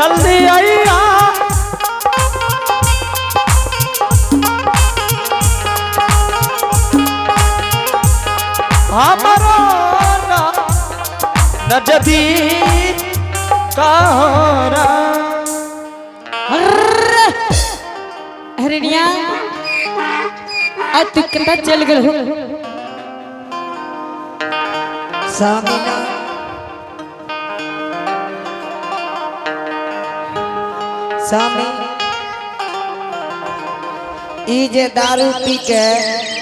जल्दी आइया हमारा नजदी कहरा हरिणिया तू कता चल गल हो सामिना सामी ई जे दारू पी के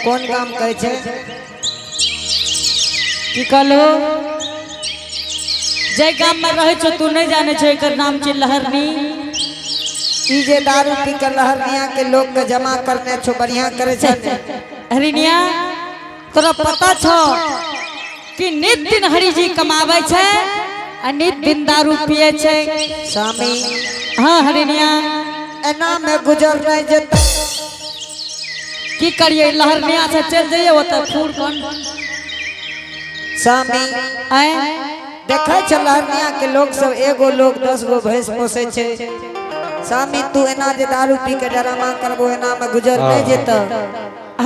कौन काम करे छे की कहलो जय गाम में रहे छो तू नहीं जाने छो एकर नाम छे लहरनी ई जे दारू पी के लहरनिया के लोग के जमा करने छो बढ़िया करे छे हरिणिया तोरा पता छो कि नित दिन हरि जी कमावे छे आ नित दिन दारू पिए छे सामी हाँ हरिणिया एना में गुजर नहीं जता की करिए लहरनिया से चल जाइए वो तो फूल कौन सामी आए देखे छ लहरनिया के लोग सब एगो लोग 10 गो भैंस पोसे छे सामी तू एना जे दारू पी के डरामा करबो एना में गुजर नहीं जेता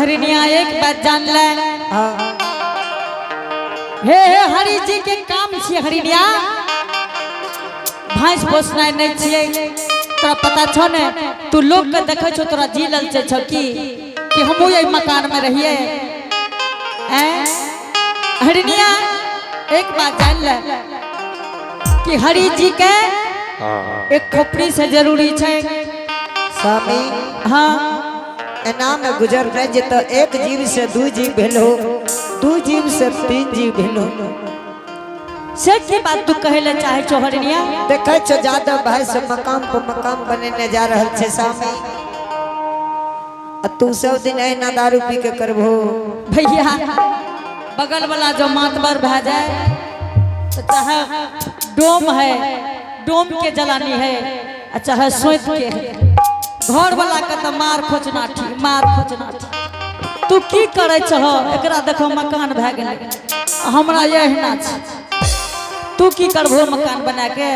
हरिणिया एक बात जान ले हां हे हरि जी के काम छी हरिणिया भैंस पोसना नहीं छिए तोरा पता छो ने तू लोग के देखे छो तोरा जी लल छो कि हमहू यही मकान में रहिए हैं हरिणिया एक बात जान ले कि हरि जी के एक खोपड़ी से जरूरी छे सामी हाँ एना में गुजर नहीं जेता एक जीव से 2 जीव भेलो 2 जीव से 3 जीव भेलो से की बात तू कहे ले चाहे छो हरिणिया देखे छो जादव भाई से मकाम पर मकाम बनेने जा रहल छे सामी तू सब दिन एना दारू पी के करबो भैया बगल वाला जो मातबर भै जाए तो चाहे डोम है डोम के जलानी है चाहे सोच के है घर वाला के तो मार खोजना ठीक मार खोजना ठीक तू की करे छह एकरा देखो मकान भै गेल हमरा यही छ तू की करबो मकान बना के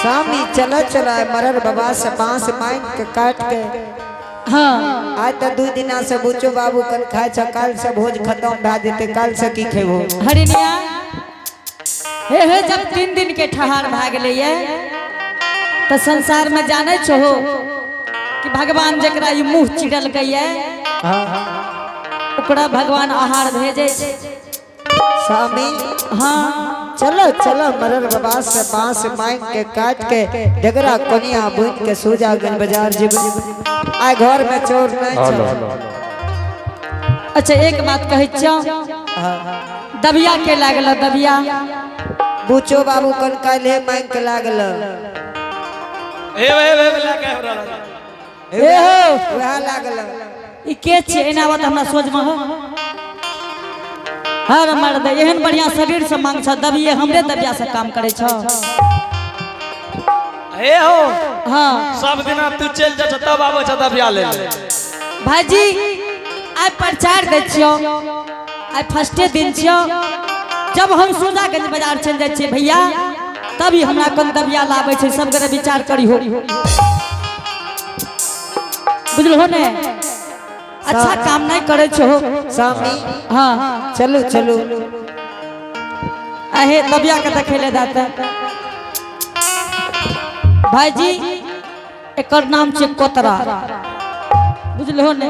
सामी चला चला मरर बाबा से बांस मांग के काट के हाँ आज तो 2 दिना से बुचो बाबू कन खाए छ काल से भोज खत्म भा जेते काल से की खेबो हरिणिया हे जब 3 दिन के ठहार भा गेले ये तो संसार में जाने छो कि भगवान जकरा ये मुंह चिड़ल गई ओकरा भगवान आहार भेजे सामी हाँ चलो चलो मरर बाबा से बांस मांग के काट के डगरा कोनिया बुन के सोजा गन बाजार जेब आ घर में चोर नहीं छ अच्छा एक बात कहि छ दबिया के लागल दबिया बुचो बाबू कन काले मांग के लागल ए लागे हमरा ए हो वह लागल ई के छे एना बात हमरा सोच में हो हर मर्द एहन बढ़िया शरीर से मांग छ दबिए हमरे दबिया से काम करे छ ए हो हाँ सब दिन तू चल जा तब आबे छ दबिया ले भाजी आई प्रचार दे छियो आई फर्स्टे दिन छियो जब हम सोजागंज बाजार चल जाए छे भैया तभी हमरा कोन दबिया लावे छे सब करे विचार करी हो बुझल हो ने अच्छा काम नहीं करे छो सामी हाँ चलो चलो आहे दबिया के देखेले दाता भाईजी एकर नाम छे कोतरा बुझल हो ने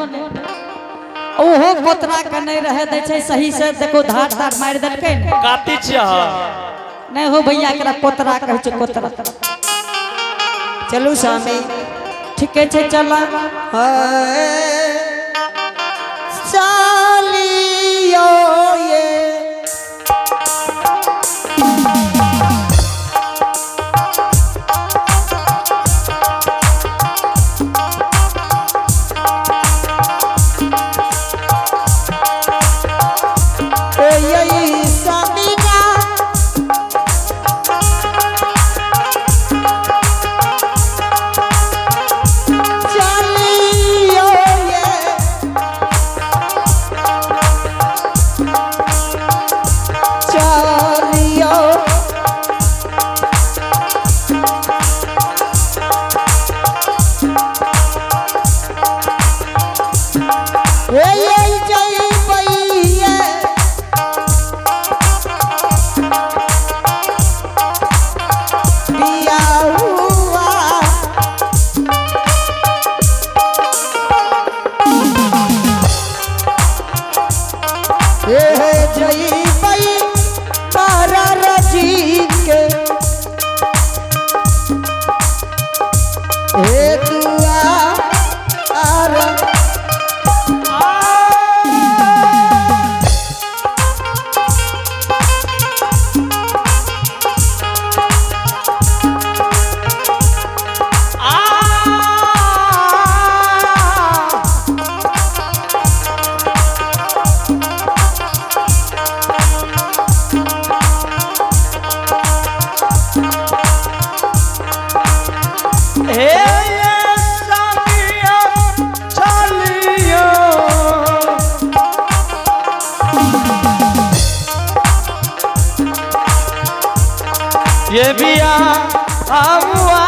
ओहो कोतरा के नहीं रहे दे छे सही से देखो धार धार मार देलकै ने काटी छिया नहीं हो भैया एकरा कोतरा कहै छे कोतरा चलो सामी ठीक है चला सालियो ये ये बिया हुआ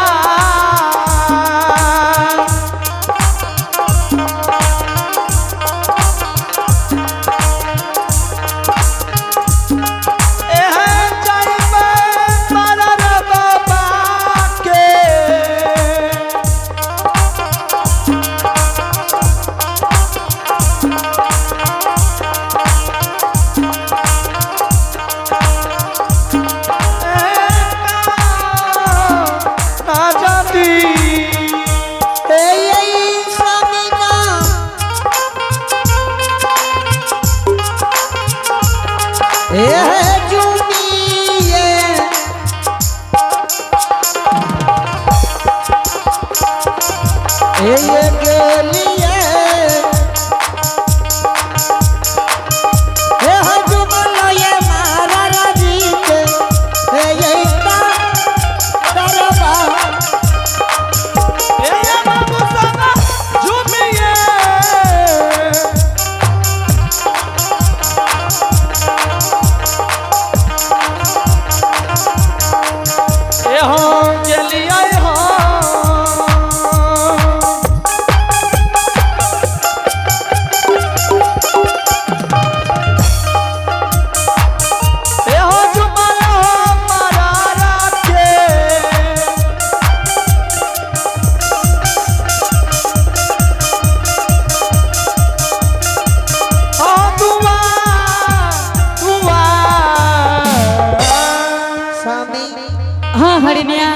हाँ हरिनिया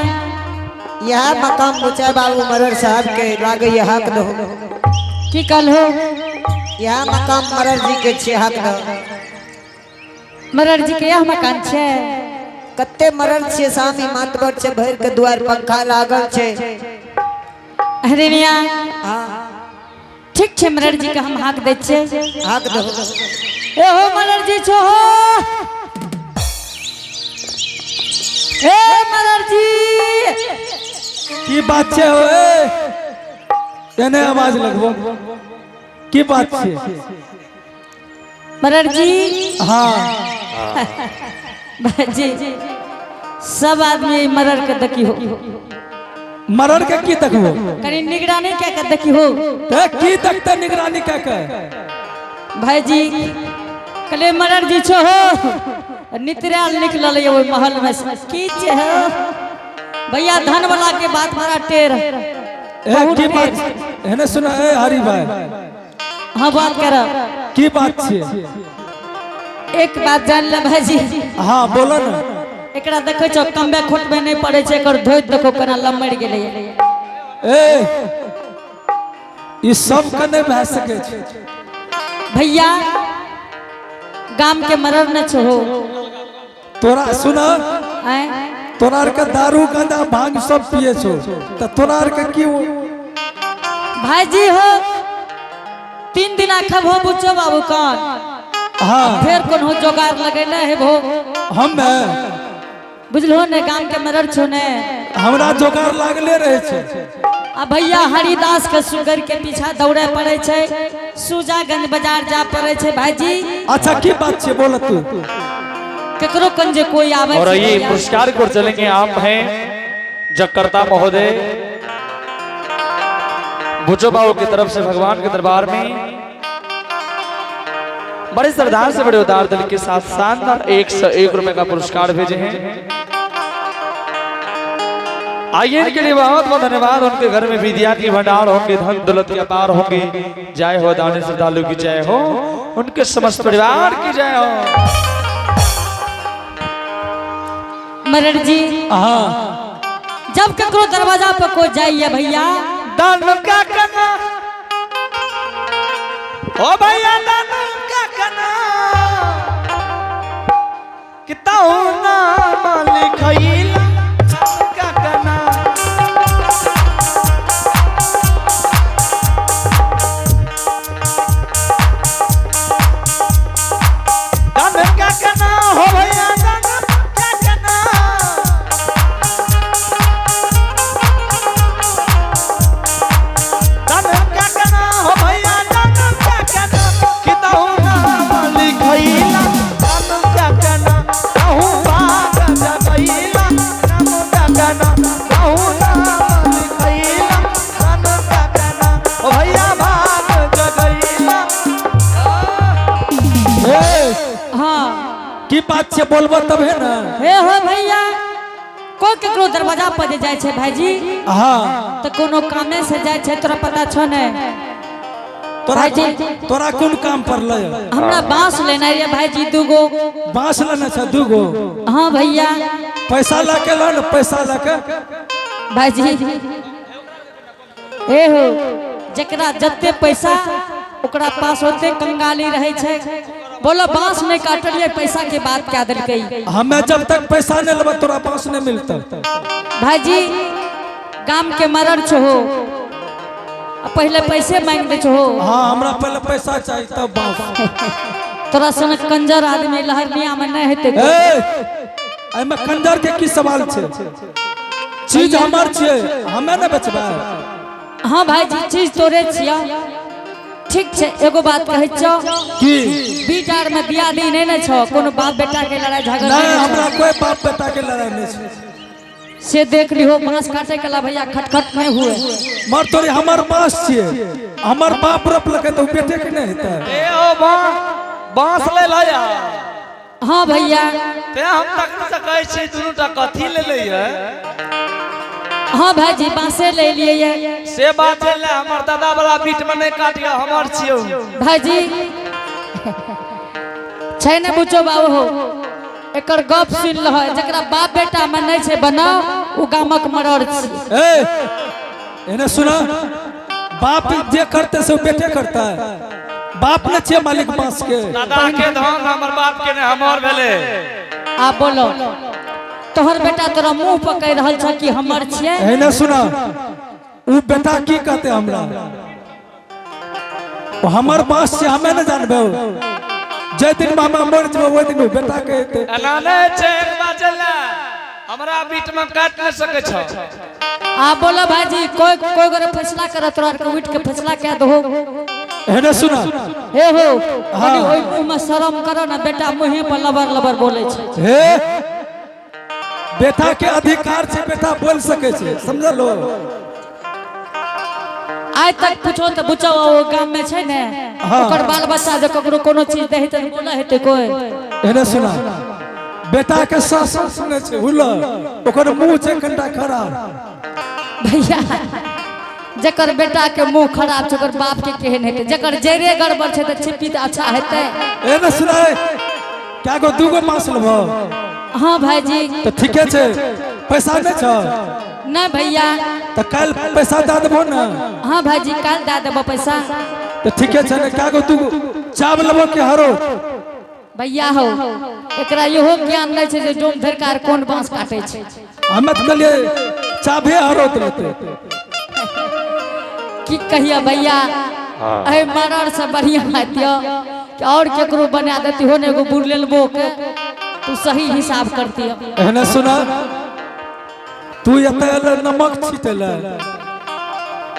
यह मकाम मुचा बाबू मरर साहब के लागे ये हक दो की कल हो यह मकाम मरर जी के छे हक दो मरर जी के यह मकान छे कत्ते मरर छे सामी मातबर छे भर के द्वार पंखा लागल छे हरिनिया हां ठीक छे मरर जी के हम हक दे छे हक दो ए हो मरर जी छो हो ए मरर जी की बात छे ओए एने आवाज लगबो की बात छे मरर जी हां बाजी सब आदमी मरर के देखी हो मरर के की देखबो कनी निगरानी क्या के देखी हो ते की देखते निगरानी का के भाईजी कले मरर जी छो हो नितराल निकलल ये ओय महल में की छे हो भैया धन वाला के बात बड़ा टेर ए की बात एने सुना ए हरि भाई हां बात कर की बात छे एक बात जान ले भाईजी हां बोलो ना एकरा देखै छ कम्बे खोट में नहीं पड़े छे एकर धोइत देखो कना लमड़ गेलै ए ई सब के नहीं भै सके छे भैया गाम के मरर न छो तोरा सुना आए तोरा के दारू गंदा भांग सब पिए छो त तोरा के की भाईजी हो 3 दिन खब हो बुझो बाबू कौन हां फिर कोन हो जोगार लगैले है भो हम बुझलो ने गाम के मरर छो ने हमरा जोगार लागले रहे छे आ भैया हरिदास के सुगर के पीछा दौड़े पड़े छे सुजागंज बाजार जा पड़े छे भाईजी अच्छा की बात छे बोल तू केकरो कन जे कोई आवे और ये पुरस्कार को चलेंगे आप हैं जगकर्ता महोदय भुजो बाबू की तरफ से भगवान के दरबार में बड़े श्रद्धा से बड़े उदार दिल के साथ शानदार 101 रुपए का पुरस्कार भेजे हैं। आइए इनके लिए बहुत बहुत धन्यवाद। उनके घर में विद्या की भंडार होंगे, धन दौलत के अपार होंगे। जय हो दानी श्रद्धालु की जय हो, उनके समस्त परिवार की जय हो। मरर जी हाँ जब ककरो दरवाजा पर कोई जाइए भैया दान का करना ओ भैया दान का करना कितना होना मालिक खइला का करना दान का करना हो भैया दान का करना दान का करना हो भैया दान का करना कि बोलबो तबे ना। हे हो भैया कोई केकरो दरवाजा पर जे जाय छे भाईजी हाँ तो कोनो कामे से जाय छे तोरा पता छ ने तोरा तोरा कौन काम पर ले हमरा बांस लेना है भाईजी दूगो बांस लेना छ दूगो। हाँ भैया पैसा लाके ला न पैसा लाके भाईजी ए हो जकरा जत्ते पैसा ओकरा पास होते कंगाली रहे छे। बोलो बांस नहीं काटलिए पैसा के बात क्या दिलकई हमें जब तक पैसा नहीं लेबा तोरा बांस नहीं मिलता। भाईजी गाम के मरड़ छो पहले पैसे मांग दे छो। हाँ हमरा पहले पैसा चाहिए तब बांस। तोरा सन कंजर आदमी लहरनिया में नहीं हेते। ए में कंजर के की सवाल छे? चीज हमार छे हमें न बेचबा। हाँ भाईजी चीज तोरे छिया ठीक छे। एगो बात कहै छो की बीटार में दिया दी नहीं न छो कोनो बाप बेटा के लड़ाई झगड़ा नहीं हमरा कोई बाप बेटा के लड़ाई नहीं छे। से देख लिहो बांस काटे कला भैया खटखट नहीं हुए मर तोरे हमर बांस छे हमर बाप रोप लके तो बेटे के नहीं हेता। ए ओ बांस ले ला या। हाँ भैया ते हम तक न सकै छी दुनुटा कथी ले लइए। हाँ भाईजी बांसे ले लिए ये से बात ले हमर दादा वाला बीट में नहीं काटिया हमर छियो भाईजी छै ने बुझो बाबू हो एकर गप सुन लह जकरा बाप बेटा में नहीं छे बनाओ उ गामक मरड़ छी। ए एने सुना बाप जे करते से बेटे करता है। बाप न छे मालिक बांस के। दादा के धन हमर बाप के ने हमर भेले। आप बोलो तोहर बेटा तोरा मुंह पर कह रहल छ कि हमर छिए। एने सुना उ बेटा की कहते हमरा ओ हमर बांस से हमें न जानबे। जे दिन मामा मर जबो ओइ दिन बेटा कहते अनाने छे एक बाजला हमरा बीट में काट न सके छ। आप बोलो भाईजी कोई कोई गोरे फैसला कर तोरा के उठ के फैसला क्या दो। एने सुना हे हो कनी ओइ मुंह में शर्म करो ना बेटा मुंह पर लबर लबर बोले छे। हे बेटा के अधिकार छे बेटा बोल सके छे समझलो। आज तक पूछो तो बुझो ओ गाम में छे ने ओकर बाल बच्चा जो ककरो कोनो चीज दे त बोले हेते कोई। एने सुना बेटा के शासन सुने छे हुला ओकर मुंह छे कंडा खराब। भैया जकर बेटा के मुंह खराब छ ओकर बाप के केहन हेते जकर जरे गड़बड़ छे त छिपी त अच्छा हेते। एने सुना क्या गो दूगो मांस लेबो। हाँ भाईजी तो ठीके छे पैसा नहीं छ ना भैया तो कल पैसा दे देबो ना। हाँ भाईजी कल दे देबो पैसा। तो ठीके छे ने क्या गो दूगो चाव लेबो के हरो। भैया हो एकरा इहो ज्ञान नहीं छे जे डोम धरकार कोन बांस काटे छे। हमें तो कहलिए चाभे हरो देते की कहिया भैया ए मरड़ से बढ़िया हतियो कि और केकरो बना देती हो ने एगो बुढ़ लेलबो के तू सही हिसाब करती हो। एने सुना तू एते नमक छीटले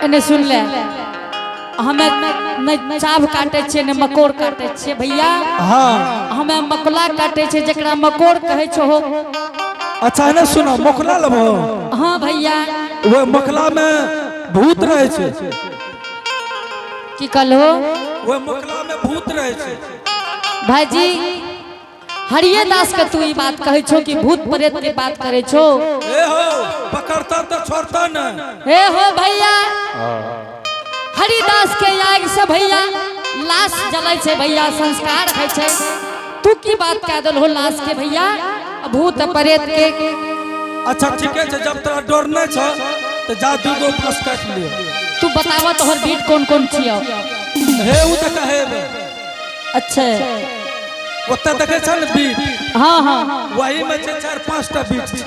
एने सुन ले हमें न चाभ काटे छे ने मकोड़ काटे छे भैया। हाँ हमें मकला काटे छे जकरा मकोड़ कहे छो। अच्छा एने सुना मकला लेबो। हाँ भैया वो मकला में भूत रहे छे। की कहलो वो मकला में भूत रहे छे। भाईजी हरिये दास के तू ई बात कहे छो कि भूत प्रेत के बात करे छो। ए हो पकड़ता तो छोड़ता न। हे हो भैया हरिदास के याग से भैया लाश जले छे भैया संस्कार है छे। तू की बात कह दल हो लाश के भैया भूत प्रेत के। अच्छा ठीक है जब तोरा डर नहीं छ तो जा दूगो बस काट लियो। तू बतावा तोहर बीट कौन कौन छियो। हे उ त कहे अच्छा ओते देखे छ न बीट। हाँ हाँ वही में छे 4-5 टा बीट छे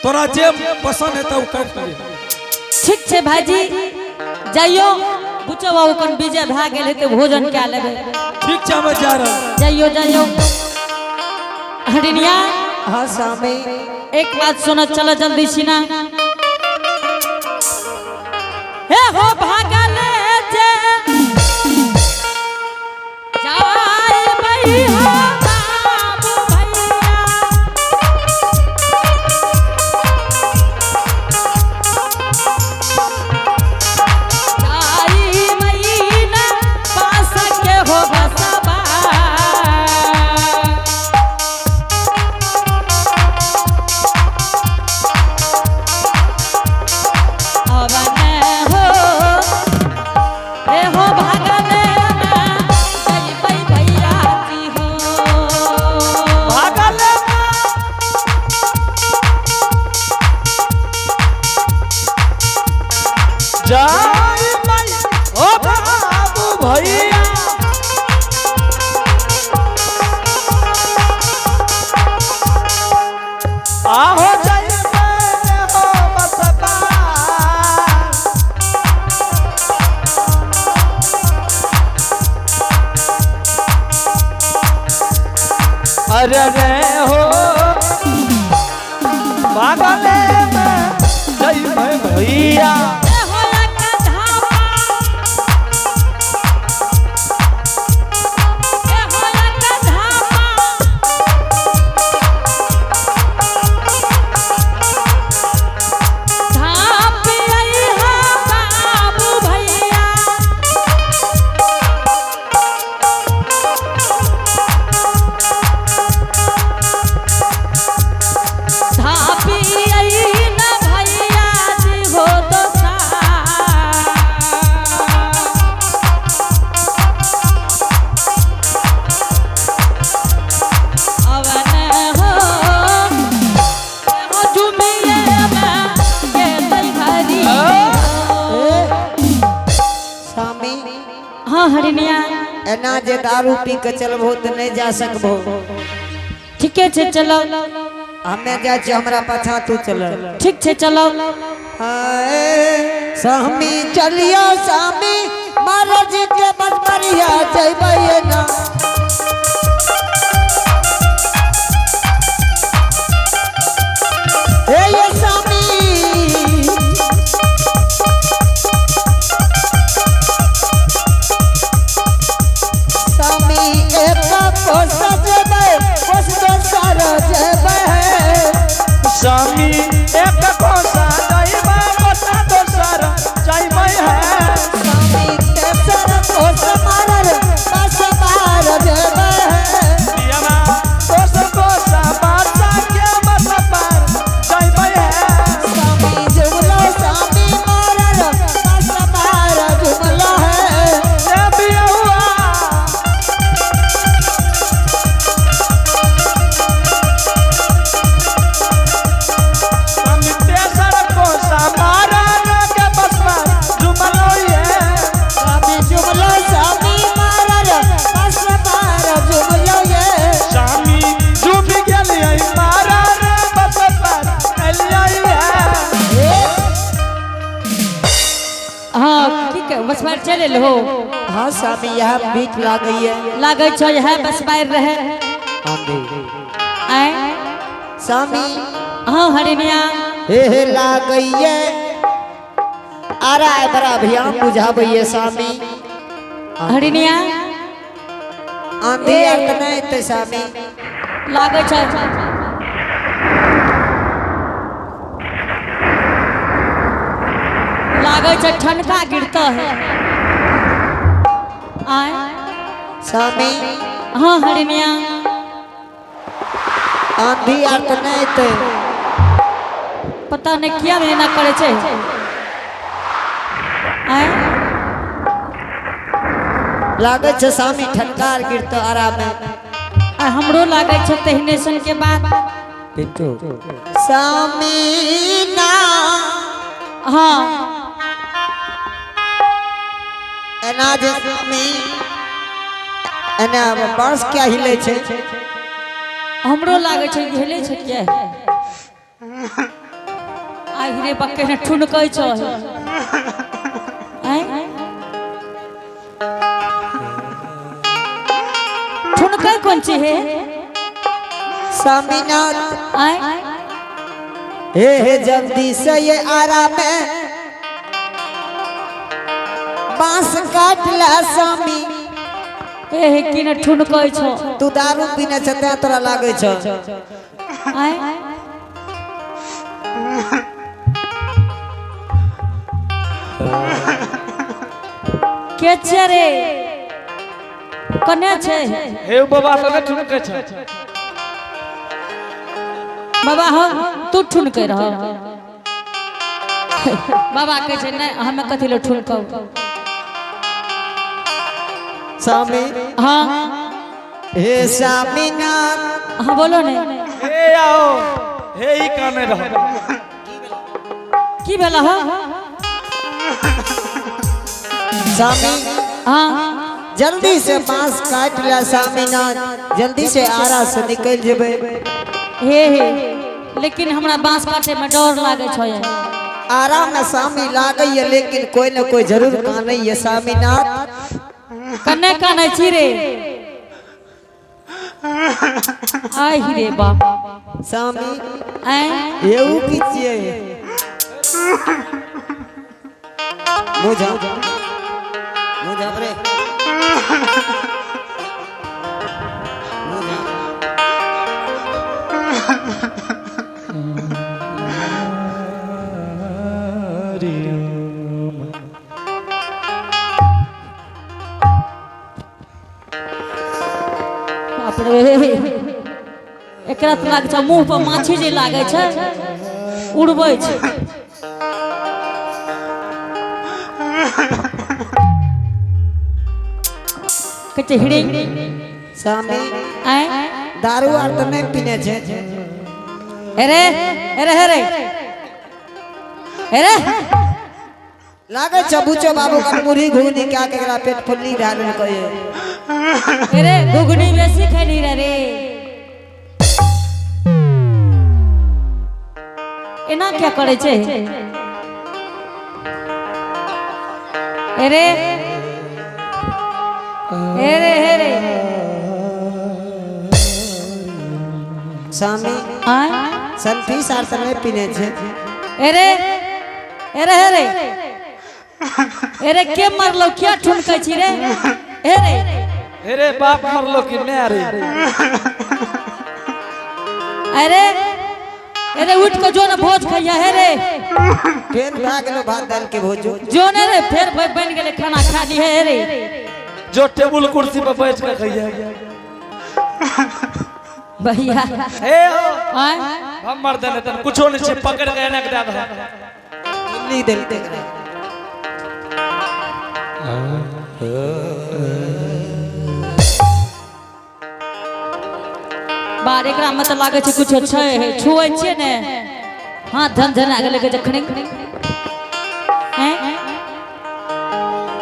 तोरा जे पसंद है तो काट लियो। ठीक छे भाईजी जाइयो बुझो बाबू कन बीजे भा गेल है तो भोजन क्या लेबे। ठीक छे हम जा रहे जाइयो जाइयो हरिनिया। हाँ सामी एक बात सुनो चलो जल्दी सीना। हे हो भागल जे जाय भैया बाबू भैया जाई महीना पास के हो बसबा जय माई ओ बाबू भैया आहो जय मैंने हो बसपा अरे रे हो पागले में जय मैं भैया हाँ हरिनिया एना जे दारू पी के चलबो त नहीं जा सकबो ठीके छे चलो हमें जा छ हमरा पाछा तू चल ठीक छे चलो हाय सामी चलियो सामी महाराज के बसबरिया जइबै ना हे ये सामी स्वामी एक कोसा जाइबा कोसा दोसर जाइबै है स्वामी तेसर कोस मारर बस मार देबै है दियामा कोसा कोसा बासा के बस पार जाइबै है स्वामी जुमला स्वामी मारर बस मार जुमला है ए बियावा बस बार चले लो हाँ स्वामी यहाँ बीच लागई है लागे छो यहाँ बस बार रहे आए स्वामी हाँ हरिनिया हे लागई है आरा है बड़ा अभियान बुझाबैये स्वामी हरिनिया आंधी अर्थ नहीं ते स्वामी लागे छो लागे छो ठनका गिरता है आए स्वामी हाँ हरिनिया आंधी अर्थ नहीं ते पता नहीं क्या महीना करे छे आए लागे छे स्वामी ठनकार गिरतो आराम में हमरो लागे छे तहिने सन के बाद पिंटू स्वामी ना हाँ एना जे स्वामी एना बांस क्या हिले छे हमरो लागे छे हिले छे क्या आई रे बक्के ने ठुनकै छो आय ठुनकै कोन छी हे स्वामीनाथ आय हे जल्दी से ये आराम में बांस काट ला स्वामी ए कि ने ठुनकै छो तू दारू पीने छते तोरा लागे छ आय के छे रे कने छे हे बाबा लगे ठुनकै छ बाबा हम तू ठुनकै रह बाबा कहे छे नहीं हमें कथि लो ठुनकौ स्वामी हाँ हे स्वामीनाथ हाँ बोलो ने हे आओ हे ही काने रहो की भेला हो स्वामी हाँ जल्दी से बांस काट ला स्वामीनाथ, जल्दी से आरा से निकल जेबे। हे लेकिन हमरा बांस काटे में डर लागे छै। आरा में स्वामी लागे है, लेकिन कोई न कोई जरूर काने है स्वामीनाथ। कन्ने काने छी रे। आई रे बाप स्वामी ऐ एऊ की छिए मुझा मुझा रे मुझा बाप रे एकरा त लागे छै मुंह पर माछी जे लागे छै उड़बै छै। कते हिड़े स्वामी आय दारू आर तो नहीं पीने छे। अरे अरे अरे अरे लागे चबूचो बाबू का मुरी घुगनी क्या केकरा पेट फुल्ली डालन कहे। अरे घुगनी बेसी खैली रे। एना क्या करे छे। अरे अरे अरे स्वामी आय संफी सार तो नहीं पीने छे। अरे अरे अरे अरे के मारलो क्या ठुनकै छी रे। अरे अरे बाप मरलो कि मैं रे। अरे अरे उठ के जो ना भोज खैया है रे। फिर भाग लो भात दाल के भोजो जो ने रे फिर बन गेले खाना खा ली है रे। जो टेबुल कुर्सी पर बैठ के खइया भैया हे आय हम मर देने तन कुछो नहीं छे पकड़ के एने के दे दो। इल्ली देलते करे। बार एकरा में त लागे छै कुछ छै है छुए छिए ने हां धन धन आगे लेके जखने हैं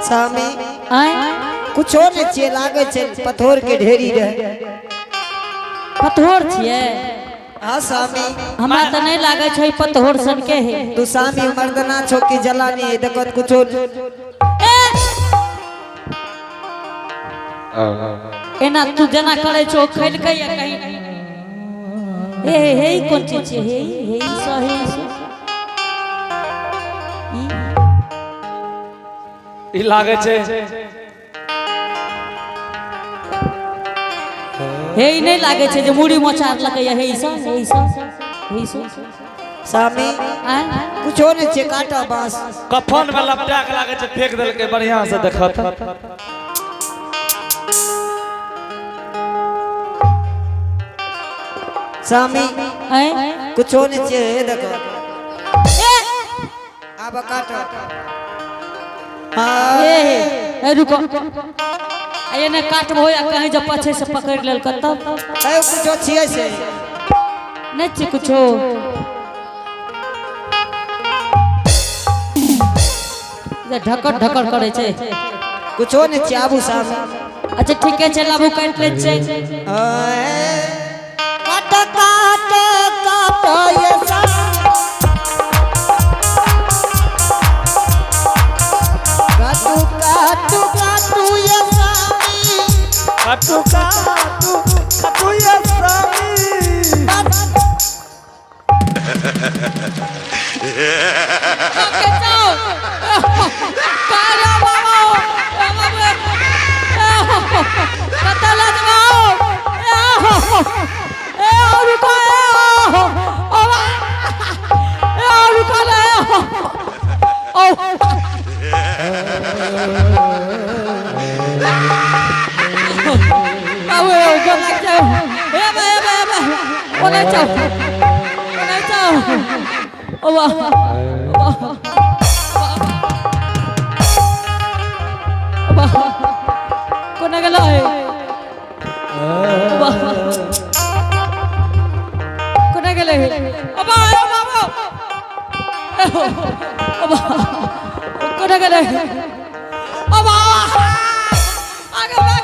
स्वामी आय कुछो नहीं छे, लागे छे पत्थर के ढेरी रहे। पतहोर छिए। हां स्वामी हमरा त नहीं लागे छै पतहोर सन के है। तू स्वामी मर्दना छो की जलानी है देखत कुछो एना तू जना करे छो खैल के या कहीं हे हे कोन चीज छै हे हे सही ई लागे छे हे नहीं लागे छै जे मुड़ी मोचार लगे या हे सा हे सा हे सा स्वामी आय कुछो नहीं छे, काटा बांस कफन में लपटा के लागे छे फेंक देल के बढ़िया से देखत। स्वामी आय कुछो नहीं छे, हे देखो अब काटा। हां ए रुको ये ने काटबो या कहीं जब पछे से पकड़ लेल कत ए कुछो छिए से नहीं छी कुछो। ये ढकड़ ढकड़ करे छे कुछो नहीं छे आबू साहब। अच्छा ठीक है चल आबू काट ले छे। काट काट काट ये सा काटू काटू काटू ये सामी काटू काटू काटू ये स्वामी। के जाओ कारा बाबा कता लगवाओ ए और को ए और को ले ओ आवे go लग जाओ ए बा ओने जाओ ओने जाओ ओ वाह कोना गेलो है वाह कोना गेले अबा बाबा अबा लगे अब आगे